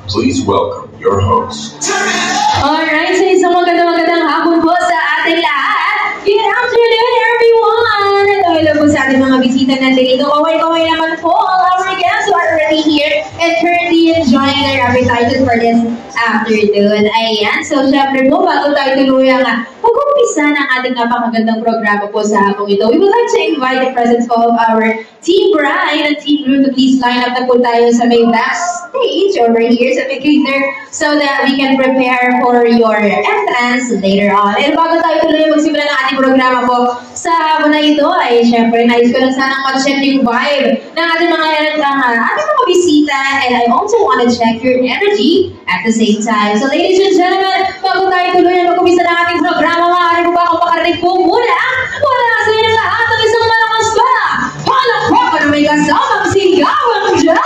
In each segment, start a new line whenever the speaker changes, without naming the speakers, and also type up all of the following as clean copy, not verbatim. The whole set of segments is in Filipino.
Please welcome your host.
Alright, so isang magandang hapon po sa ating lahat. Good afternoon, everyone! Hello po sa ating mga bisita natin dito. Kaway-kaway naman po. All our guests are already here and currently enjoying their appetites for this afternoon. Ayan, so syempre po, bago tayo tuluyang mag-umpisa ng ating napakagandang programa po sa hapong ito, we would like to invite the presence of our Team Bride and Team Blue to please line up na po tayo sa may backstage over here sa may cater so that we can prepare for your entrance later on. And bago tayo tuloy magsimula ng ating programa po sa hapon na ito, ay syempre nais ko lang sanang mag-check yung vibe ng ating mga bisita, and I also want to check your energy at the same time. So ladies and gentlemen, bago tayo tuloy mag-umpisa ng ating programa, maaari po ba akong pakarinig po muna wala sa inyo lahat ng isang malakas pa palakpakan na may kasamang sigawang dyan!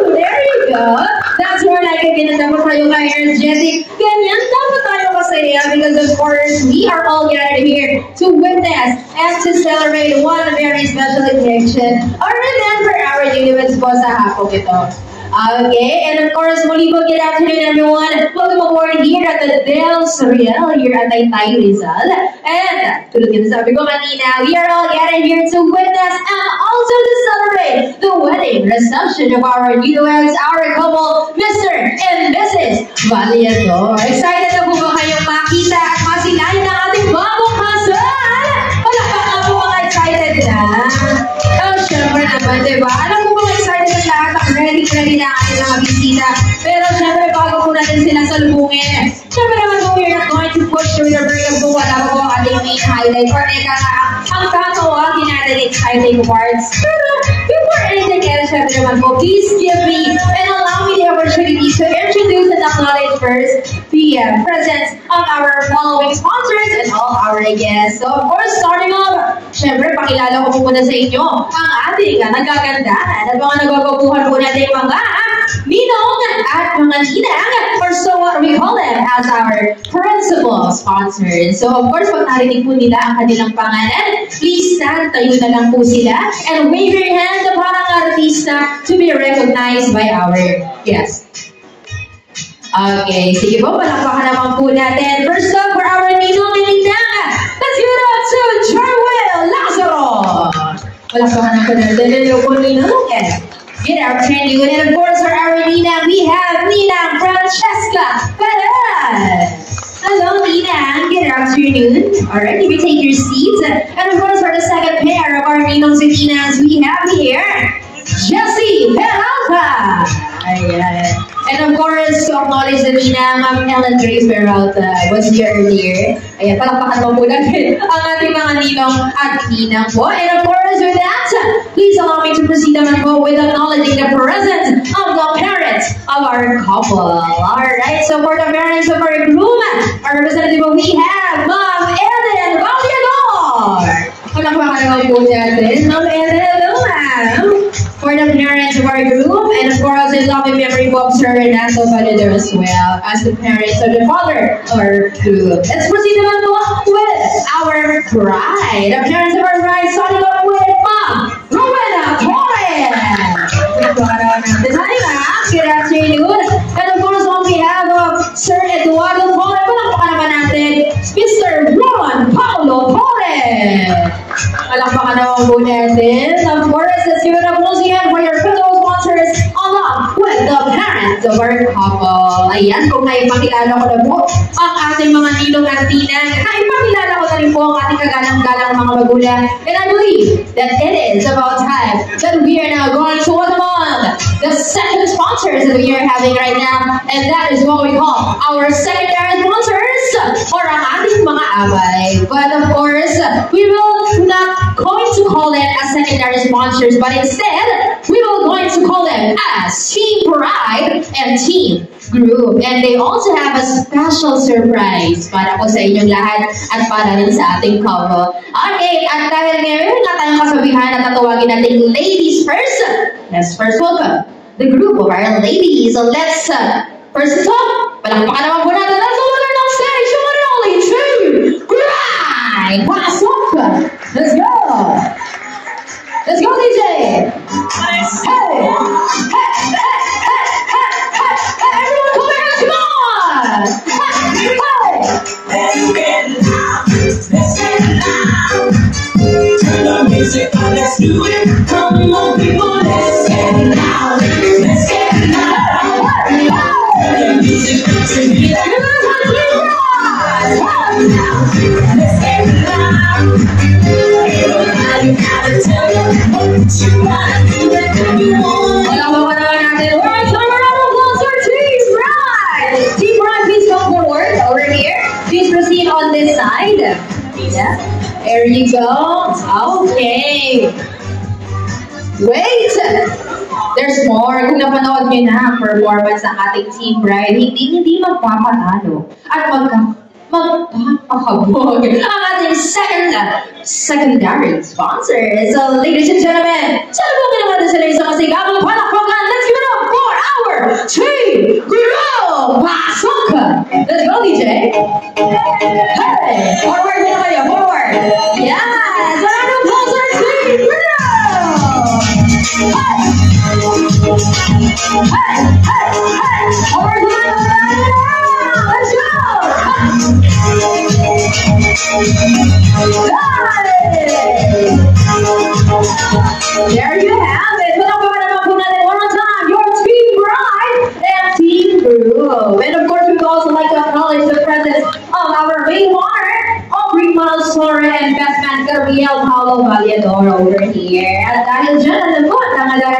There you go! That's more like it. Dapat tayo kayo energetic. Ganyan dapat tayo masaya because of course we are all gathered here to witness and to celebrate one very special occasion or remember our newlyweds po sa hapong ito. Okay, and of course, muli po, good afternoon everyone. Welcome aboard here at the Del Surreal, here at Taytay Rizal. And, tulad yung sabi ko kanina, we are all gathered here to witness and also to celebrate the wedding reception of our newlyweds, our couple, Mr. and Mrs. Valiador. Excited na po ba kayong makita at masilayan ng ating bagong kasal? Wala pa nga po mga excited na? Oh, syempre naman, diba? Alam po mga excited na lahat ang ready na ating mga bisita. Pero syempre, bago po natin sila salubungin, syempre naman po, we're not going to push through the break po. Wala po ang ating main highlight or ang tatawagin natin exciting parts. Pero before anything else, syempre naman po, please give me and allow me the opportunity to introduce and acknowledge first the presence of our following sponsors and all our guests. So of course, starting off, syempre, pakilala ko po muna sa inyo ang ating nagagandahan at mga nagagabuhan po natin mga ninong at mga ninang, or so what we call them as our principal sponsors. So of course, pag narinig po nila ang kanilang pangalan, please stand, tayo na lang po sila, and wave your hand na parang artista to be recognized by our guests. Okay, sige po, palakpakan naman po natin. First up, for our ninong and ninang, let's give it up to Jarwell Lazaro! Palakpakan naman po natin. Hello po, ninong. Good afternoon, and of course for our Nina, we have Nina Francesca Perez. Hello Nina, good afternoon. Alright, you may take your seats. And of course for the second pair of our Ninongs and Ninas, we have here Jessie Peralta. Ayan. And of course, to acknowledge the Nina, Ma'am Ellen Grace Peralta was here earlier. Ayan, palakpakan po natin ang ating mga ninong at ninang po. And of course, with that, please allow me to proceed naman po with acknowledging the presence of the parents of our couple. Alright, so for the parents of our groom, our representative, we have Ma'am Ellen Valiador. Palakpakan naman po natin. Ma'am Ellen, hello ma'am. For the parents of our groom, and of course, in loving memory of Sir Renato Valiador as well as the parents of the father of our groom. Let's proceed naman po with our bride. The parents of our bride, starting off with Ma'am Rowena Torres. Good afternoon. And of course, on behalf of Sir Eduardo Torres, palakpakan naman natin Mr. Ron Paulo Torres. Palakpakan naman po natin. Of course, let's give it up once again for your fellow sponsors along with the parents of our couple. Ayan, kung naipakilala ko na po ang ating mga ninong at ninang, naipakilala ko na rin po ang ating kagalang-galang mga magulang. And I believe that it is about time that we are now going to welcome on the second sponsors that we are having right now. And that is what we call our secondary sponsors or ang ating mga abay. But of course, we will not going to call them as secondary sponsors, but instead, we will going to call them as Team Bride and Team Group. And they also have a special surprise para po sa inyong lahat at para rin sa ating couple. Okay, at dahil ngayon na tayong kasabihan at tatawagin natin ladies first, let's first welcome the group of our ladies. So let's first stop. Palakpakan naman po natin. Let's order ng stage. You want only two. Bride. Pass up. Let's go. Let's go, DJ. Hey. Hey. we go. Okay. Wait! There's more. Kung napanood nyo na ang performance ng ating Team Bride, hindi magpapatalo. At magpapakabog ang ating secondary sponsor. So, ladies and gentlemen, salubungin naman natin sila isang masigabang palakpakan. Let's give it up for our Team Grow Pasok! Let's go, DJ! Hey! Forward na kayo, forward! Yes! Round of applause for Team Grow! Hey! Hey! Hey! Hey! Forward na kayo! Let's go! There you have it. One more time. Your Team Bride and Team Grow. And of course, we would also like to acknowledge the presence of our main winner, Greek model Flora and best man Gabriel Paulo Vallador over here. At dahil dyan, alam ko, tangalang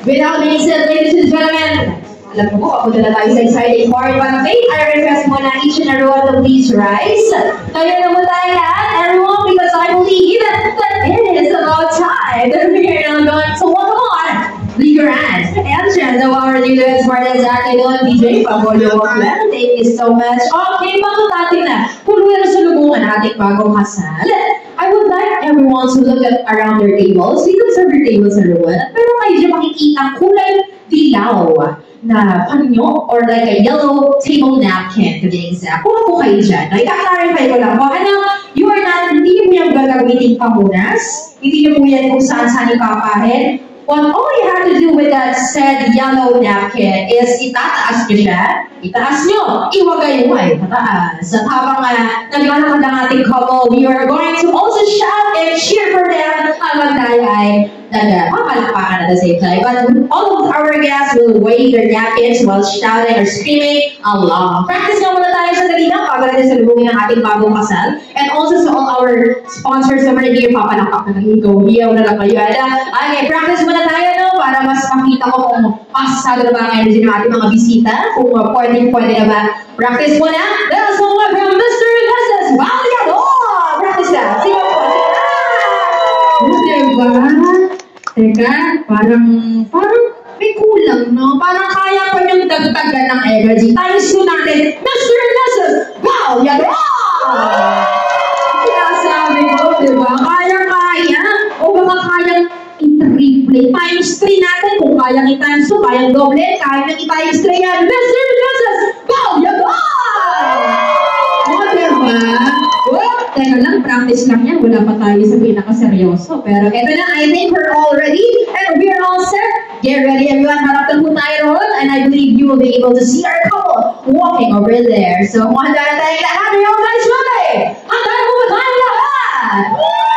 without being said, ladies and gentlemen, alam mo po, ako na tayo sa exciting part. But I request mo na each and every one to please rise. Kaya na mo tayo lahat, everyone, because I believe that it is about time that we are now going to welcome on the grand entrance of our new Spartans afternoon, DJ Pabolio Woklan. Thank you so much. Okay, bago natin na, kung wala sa lubungan nating bagong kasal, I would like everyone to look at around their tables. We don't serve your tables everyone. Pero kayo dyan makikita kulay dilaw na panyo or like a yellow table napkin to be exact. Kuha po kayo dyan. Ika-clarify ko lang po. You are not, hindi mo yung gagamitin pamunas. Hindi mo yan kung saan-saan ipapahin. What all you have to do with that said yellow napkin is itataas nyo siya. Itaas nyo. Iwagay-wagay. Pataas. At habang naglalakad ang ating couple, we are going to also shout and cheer for them habang tayo ay papalakpakan at the same time. But all of our guests will wave their napkins while shouting or screaming along. Practice nga muna tayo sa dalilang bago natin sa lubungin ng ating bagong kasal. And also sa all our sponsors over here, papalakpak na ng higaw na lang kayo. Okay, practice muna tayo no, para mas makita ko kung pasado na ba ang energy ng ating mga bisita. Kung pwede na ba. Practice muna. Let's welcome Mr. and Mrs. Vallador! Practice na. Sige po. Diba? Teka, parang may kulang, no? Parang kaya pa niyong dagdagan ng energy. Times 2 natin, Mr. and Mrs. Vallador! Kaya sabi ko, diba? Kaya-kaya. O baka kayang i-triple. Times 3 natin. Kung kayang i-times 2, kayang doble. Kaya nang i-times 3 yan. Mr. and Mrs. Vallador! O, diba? Teka lang, practice lang yan. Wala pa tayo sa pinakaseryoso. Pero eto na, I think we're all ready. And we're all set. Get ready, everyone. Harap po tayo roon. And I believe you will be able to see our couple walking over there. So, kung handa na tayong lahat, yung guys, mabay! Handa na po ba tayong lahat?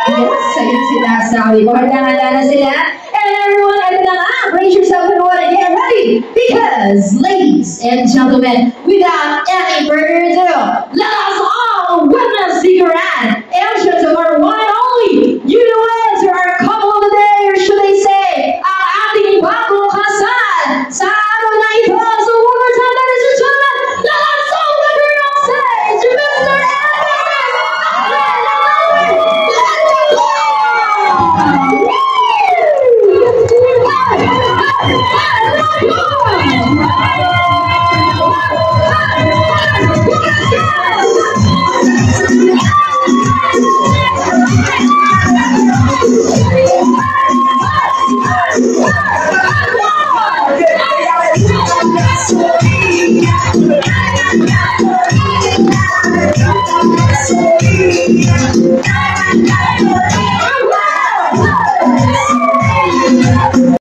Yes, ayun sila. Sabi ko, handa na sila. And everyone, eto na nga. Brace yourself and want to get ready. Because, ladies and gentlemen, without any further ado, let us all witness the grand entrance of our